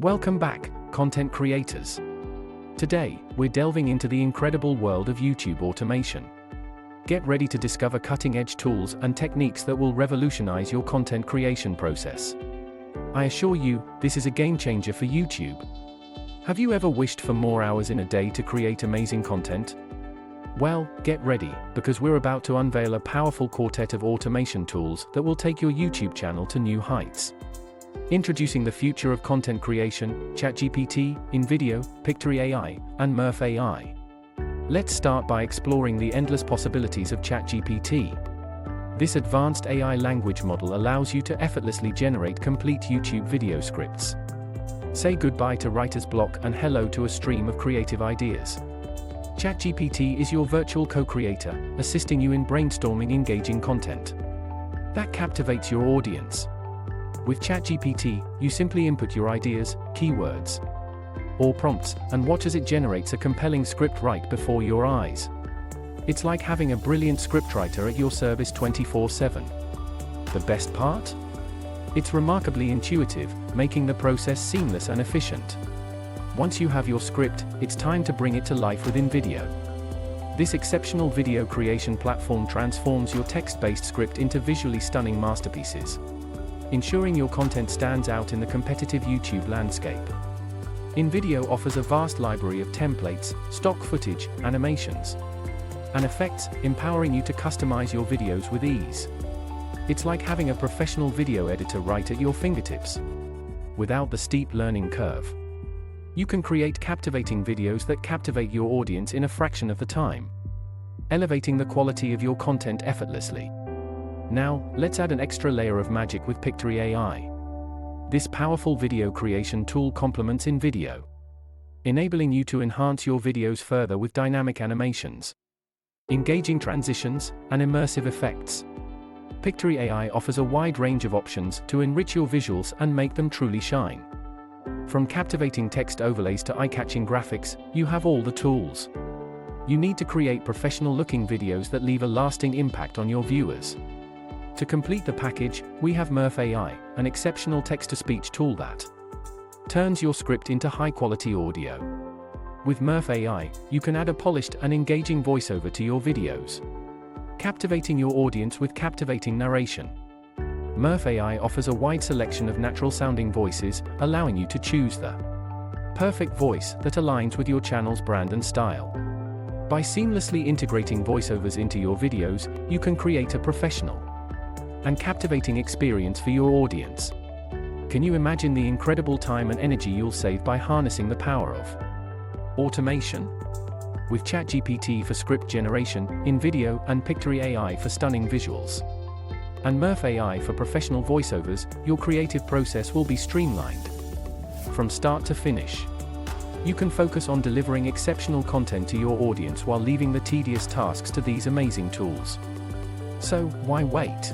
Welcome back, content creators. Today, we're delving into the incredible world of YouTube automation. Get ready to discover cutting-edge tools and techniques that will revolutionize your content creation process. I assure you, this is a game changer for YouTube. Have you ever wished for more hours in a day to create amazing content? Well, get ready, because we're about to unveil a powerful quartet of automation tools that will take your YouTube channel to new heights. Introducing the future of content creation, ChatGPT, Invideo, Pictory AI, and Murph AI. Let's start by exploring the endless possibilities of ChatGPT. This advanced AI language model allows you to effortlessly generate complete YouTube video scripts. Say goodbye to writer's block and hello to a stream of creative ideas. ChatGPT is your virtual co-creator, assisting you in brainstorming engaging content that captivates your audience. With ChatGPT, you simply input your ideas, keywords, or prompts, and watch as it generates a compelling script right before your eyes. It's like having a brilliant scriptwriter at your service 24/7. The best part? It's remarkably intuitive, making the process seamless and efficient. Once you have your script, it's time to bring it to life with Invideo. This exceptional video creation platform transforms your text-based script into visually stunning masterpieces, ensuring your content stands out in the competitive YouTube landscape. Invideo offers a vast library of templates, stock footage, animations, and effects, empowering you to customize your videos with ease. It's like having a professional video editor right at your fingertips. Without the steep learning curve, you can create captivating videos that captivate your audience in a fraction of the time, elevating the quality of your content effortlessly. Now, let's add an extra layer of magic with Pictory AI. This powerful video creation tool complements Invideo, enabling you to enhance your videos further with dynamic animations, engaging transitions, and immersive effects. Pictory AI offers a wide range of options to enrich your visuals and make them truly shine. From captivating text overlays to eye-catching graphics, you have all the tools you need to create professional-looking videos that leave a lasting impact on your viewers. To complete the package, we have Murph AI, an exceptional text-to-speech tool that turns your script into high-quality audio. With Murph AI, you can add a polished and engaging voiceover to your videos, captivating your audience with captivating narration. Murph AI offers a wide selection of natural-sounding voices, allowing you to choose the perfect voice that aligns with your channel's brand and style. By seamlessly integrating voiceovers into your videos, you can create a professional and captivating experience for your audience. Can you imagine the incredible time and energy you'll save by harnessing the power of automation? With ChatGPT for script generation, Invideo and Pictory AI for stunning visuals, and Murph AI for professional voiceovers, your creative process will be streamlined. From start to finish, you can focus on delivering exceptional content to your audience while leaving the tedious tasks to these amazing tools. So, why wait?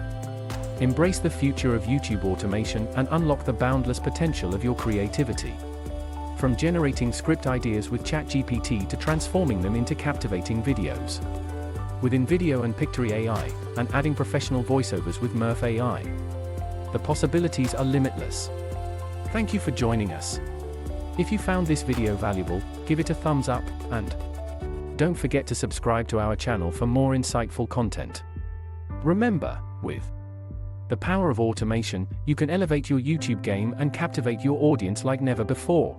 Embrace the future of YouTube automation and unlock the boundless potential of your creativity. From generating script ideas with ChatGPT to transforming them into captivating videos with Invideo and Pictory AI, and adding professional voiceovers with Murph AI, the possibilities are limitless. Thank you for joining us. If you found this video valuable, give it a thumbs up, and don't forget to subscribe to our channel for more insightful content. Remember, with the power of automation, you can elevate your YouTube game and captivate your audience like never before.